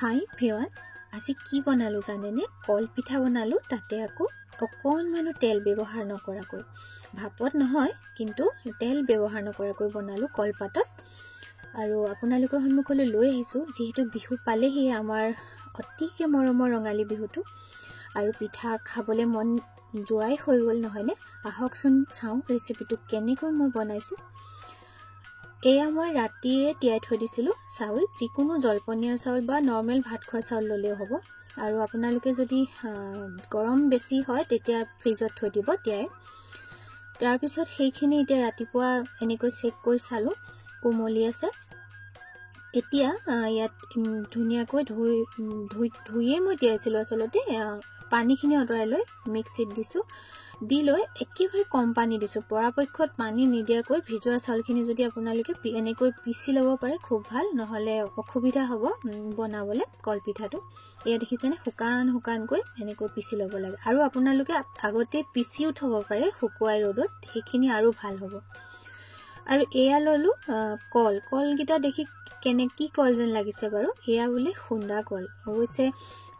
হাই প্ৰিয়ন, আজি কি বনালো জানেনে? কল পিঠা বনালো, তাতে আকৌ অকণমানো তেল ব্যৱহাৰ নকৰাকৈ, ভাপত নহয় কিন্তু তেল ব্যৱহাৰ নকৰাকৈ বনালো কলপাতত। আৰু আপোনালোকৰ সন্মুখলৈ লৈ আহিছোঁ, যিহেতু বিহু পালেহি আমাৰ অতিকে মৰমৰ ৰঙালী বিহুটো, আৰু পিঠা খাবলৈ মন যোৱাই হৈ গ'ল নহয়নে? আহকচোন চাওঁ ৰেচিপিটো কেনেকৈ মই বনাইছোঁ। এয়া মই ৰাতিৰে তিয়াই থৈ দিছিলোঁ চাউল, যিকোনো জলপনীয়া চাউল বা নৰ্মেল ভাত খোৱা চাউল ল'লেও হ'ব। আৰু আপোনালোকে যদি গৰম বেছি হয় তেতিয়া ফ্ৰিজত থৈ দিব তিয়াই। তাৰপিছত সেইখিনি এতিয়া ৰাতিপুৱা এনেকৈ চেক কৰি চালোঁ, কোমলি আছে। এতিয়া ইয়াত ধুনীয়াকৈ ধুইয়ে মই তিয়াইছিলোঁ আচলতে। পানীখিনি আঁতৰাই লৈ মিক্সিত দিছোঁ, দি লৈ একেবাৰে কম পানী দিছোঁ। পৰাপক্ষত পানী নিদিয়াকৈ ভিজোৱা চাউলখিনি যদি আপোনালোকে এনেকৈ পিচি ল'ব পাৰে খুব ভাল, নহ'লে অসুবিধা হ'ব বনাবলৈ কলপিঠাটো। এয়া দেখিছেনে, শুকানকৈ এনেকৈ পিচি ল'ব লাগে। আৰু আপোনালোকে আগতে পিচিও থ'ব পাৰে শুকুৱাই ৰ'দত, সেইখিনি আৰু ভাল হ'ব। আৰু এয়া ল'লোঁ কলকেইটা দেখি কি কল যেন লাগিছে বাৰু? এয়া বোলে খুন্দা কল। অৱশ্যে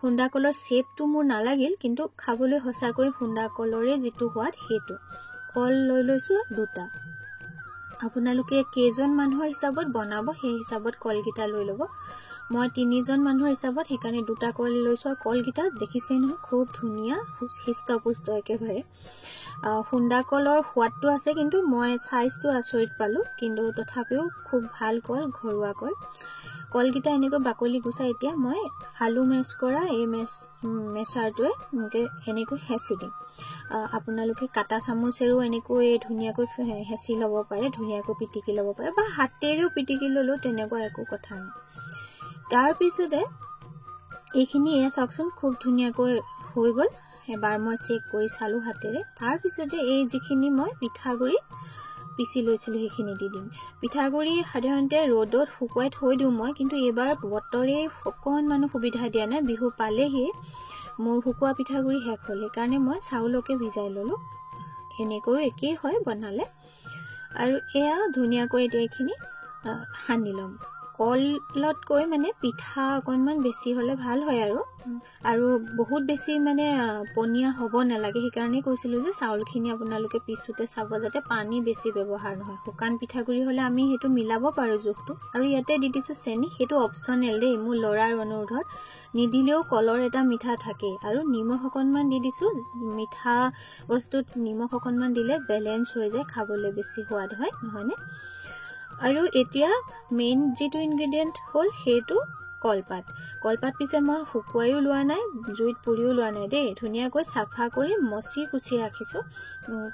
খুন্দা কলৰ শ্বেপটো মোৰ নালাগিল, কিন্তু খাবলৈ সঁচাকৈ খুন্দা কলৰে যিটো সোৱাদ সেইটো। কল লৈ লৈছোঁ 2টা। আপোনালোকে কেইজন মানুহৰ হিচাপত বনাব সেই হিচাপত কলকেইটা লৈ ল'ব। মই 3জন মানুহৰ হিচাপত সেইকাৰণে 2টা কল লৈছোঁ। আৰু কলকেইটা দেখিছেই নহয়, খুব ধুনীয়া হৃষ্টপুষ্ট একেবাৰে। খুন্দা কলৰ সোৱাদটো আছে, কিন্তু মই চাইজটো আচৰিত পালোঁ, কিন্তু তথাপিও খুব ভাল কল, ঘৰুৱা কল। কলকেইটা এনেকৈ বাকলি গুচাই এতিয়া মই আলু মেছ কৰা এই মেছাৰটোৱে এনেকৈ হেঁচি দিম। আপোনালোকে কাটা চামুচেৰেও এনেকৈ ধুনীয়াকৈ হেঁচি ল'ব পাৰে, ধুনীয়াকৈ পিটিকি ল'ব পাৰে, বা হাতেৰেও পিটিকি ল'লেও তেনেকুৱা একো কথা নাই। তাৰপিছতে এইখিনি এয়া চাওকচোন খুব ধুনীয়াকৈ হৈ গ'ল। এবাৰ মই চেক কৰি চালোঁ হাতেৰে। তাৰপিছতে এই যিখিনি মই পিঠাগুড়ি পিচি লৈছিলোঁ সেইখিনি দি দিম। পিঠাগুড়ি সাধাৰণতে ৰ'দত শুকুৱাই থৈ দিওঁ মই, কিন্তু এইবাৰ বতৰে অকণমানো সুবিধা দিয়া নাই। বিহু পালেহি, মোৰ শুকুওৱা পিঠাগুড়ি শেষ হ'ল, সেইকাৰণে মই চাউলকে ভিজাই ল'লোঁ। এনেকৈও একেই হয় বনালে। আৰু এয়া ধুনীয়াকৈ এতিয়া এইখিনি সানি ল'ম। কলতকৈ মানে পিঠা অকণমান বেছি হ'লে ভাল হয় আৰু বহুত বেছি মানে পনীয়া হ'ব নালাগে। সেইকাৰণে কৈছিলোঁ যে চাউলখিনি আপোনালোকে পিছোতে চাব যাতে পানী বেছি ব্যৱহাৰ নহয়। শুকান পিঠাগুড়ি হ'লে আমি সেইটো মিলাব পাৰোঁ জোখটো। আৰু ইয়াতে দি দিছোঁ চেনি, সেইটো অপশ্যনেল দেই, মোৰ ল'ৰাৰ অনুৰোধত। নিদিলেও কলৰ এটা মিঠা থাকে। আৰু নিমখ অকণমান দি দিছোঁ, মিঠা বস্তুত নিমখ অকণমান দিলে বেলেঞ্চ হৈ যায়, খাবলৈ বেছি সোৱাদ হয় নহয়নে? আৰু এতিয়া মেইন যিটো ইনগ্ৰেডিয়েণ্ট হ'ল সেইটো কলপাত পিছে মই শুকুৱাইও লোৱা নাই, জুইত পুৰিও লোৱা নাই দেই। ধুনীয়াকৈ চাফা কৰি মচি কুচি ৰাখিছোঁ।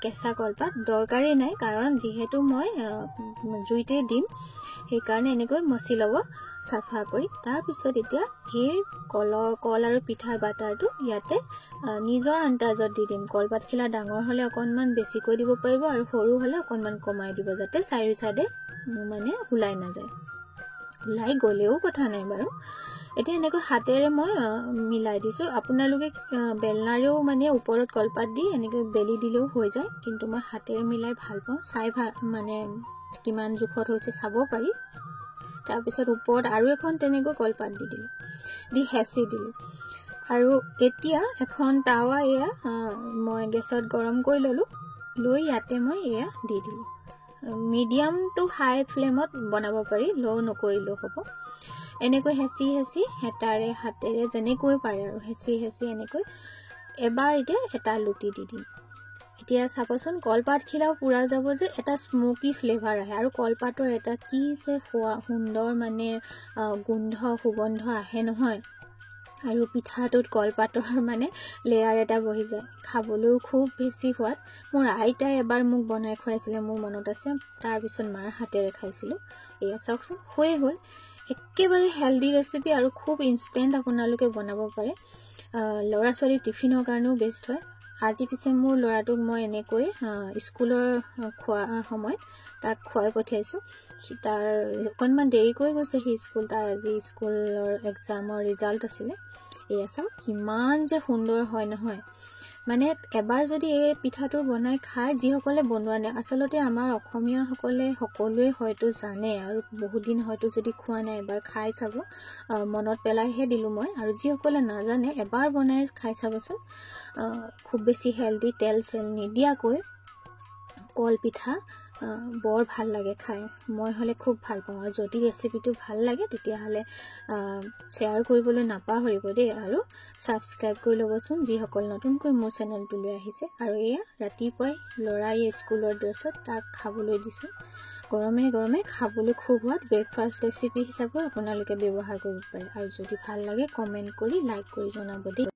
কেঁচা কলপাত দৰকাৰেই নাই, কাৰণ যিহেতু মই জুইতে দিম, সেইকাৰণে এনেকৈ মচি ল'ব চাফা কৰি। তাৰপিছত এতিয়া সেই কল আৰু পিঠাৰ বাটাৰটো ইয়াতে নিজৰ আন্দাজত দি দিম। কলপাতখিলা ডাঙৰ হ'লে অকণমান বেছিকৈ দিব পাৰিব, আৰু সৰু হ'লে অকণমান কমাই দিব, যাতে চাৰিও চাইডে মানে ওলাই নাযায়। ওলাই গ'লেও কথা নাই বাৰু। এতিয়া এনেকৈ হাতেৰে মই মিলাই দিছোঁ। আপোনালোকে বেলনাৰেও মানে ওপৰত কলপাত দি এনেকৈ বেলি দিলেও হৈ যায়, কিন্তু মই হাতেৰে মিলাই ভাল পাওঁ। চাই মানে কিমান জোখত হৈছে চাব পাৰি। তাৰপিছত ওপৰত আৰু এখন তেনেকৈ কলপাত দি দিলোঁ, দি হেঁচি দিলোঁ। আৰু এতিয়া এখন টাৱা এয়া মই গেছত গৰম কৰি ল'লোঁ, লৈ ইয়াতে মই এয়া দি দিলোঁ। মিডিয়াম টু হাই ফ্লেমত বনাব পাৰি, ল' নকৰিলেও হ'ব। এনেকৈ হেঁচি হেতাৰে হাতেৰে যেনেকৈ পাৰে আৰু হেঁচি এনেকৈ এবাৰ এতিয়া এটা লুটি দি দিম। এতিয়া চাবচোন কলপাতখিলাও পুৰা যাব যে এটা স্মকি ফ্লেভাৰ আহে, আৰু কলপাতৰ এটা কি যে সুন্দৰ মানে সুগন্ধ আহে নহয়। আৰু পিঠাটোত কলপাতৰ মানে লেয়াৰ এটা বহি যায়, খাবলৈও খুব বেছি সোৱাদ। মোৰ আইতাই এবাৰ মোক বনাই খুৱাইছিলে, মোৰ মনত আছে। তাৰপিছত মাৰ হাতেৰে খাইছিলোঁ। এয়া চাওকচোন হৈয়ে গ'ল। একেবাৰে হেল্ডি ৰেচিপি আৰু খুব ইনষ্টেণ্ট আপোনালোকে বনাব পাৰে। ল'ৰা ছোৱালী টিফিনৰ কাৰণেও বেষ্ট হয়। আজি পিছে মোৰ ল'ৰাটোক মই এনেকৈ স্কুলৰ খোৱা সময়ত তাক খুৱাই পঠিয়াইছোঁ। তাৰ অকণমান দেৰিকৈ গৈছে সি স্কুল, তাৰ আজি স্কুলৰ এক্সামৰ ৰিজাল্ট আছিলে। এয়া চাওক কিমান যে সুন্দৰ হয় নহয়। মানে এবাৰ যদি এই পিঠাটো বনাই খায়, যিসকলে বনোৱা নাই, আচলতে আমাৰ অসমীয়াসকলে সকলোৱে হয়তো জানে আৰু বহুত দিন হয়তো যদি খোৱা নাই এবাৰ খাই চাব, মনত পেলাইহে দিলোঁ মই। আৰু যিসকলে নাজানে এবাৰ বনাই খাই চাবচোন, খুব বেছি হেল্ডি, তেল চেল নিদিয়াকৈ কলপিঠা বৰ ভাল লাগে খাই। মই হ'লে খুব ভাল পাওঁ। আৰু যদি ৰেচিপিটো ভাল লাগে তেতিয়াহ'লে শ্বেয়াৰ কৰিবলৈ নাপাহৰিব দেই, আৰু ছাবস্ক্ৰাইব কৰি ল'বচোন যিসকল নতুনকৈ মোৰ চেনেলটোলৈ আহিছে। আৰু এয়া ৰাতিপুৱাই ল'ৰাই স্কুলৰ ড্ৰেছত তাক খাবলৈ দিছোঁ। গৰমে গৰমে খাবলৈ খুব সোৱাদ, ব্ৰেকফাষ্ট ৰেচিপি হিচাপেও আপোনালোকে ব্যৱহাৰ কৰিব পাৰে। আৰু যদি ভাল লাগে কমেণ্ট কৰি লাইক কৰি জনাব দেই।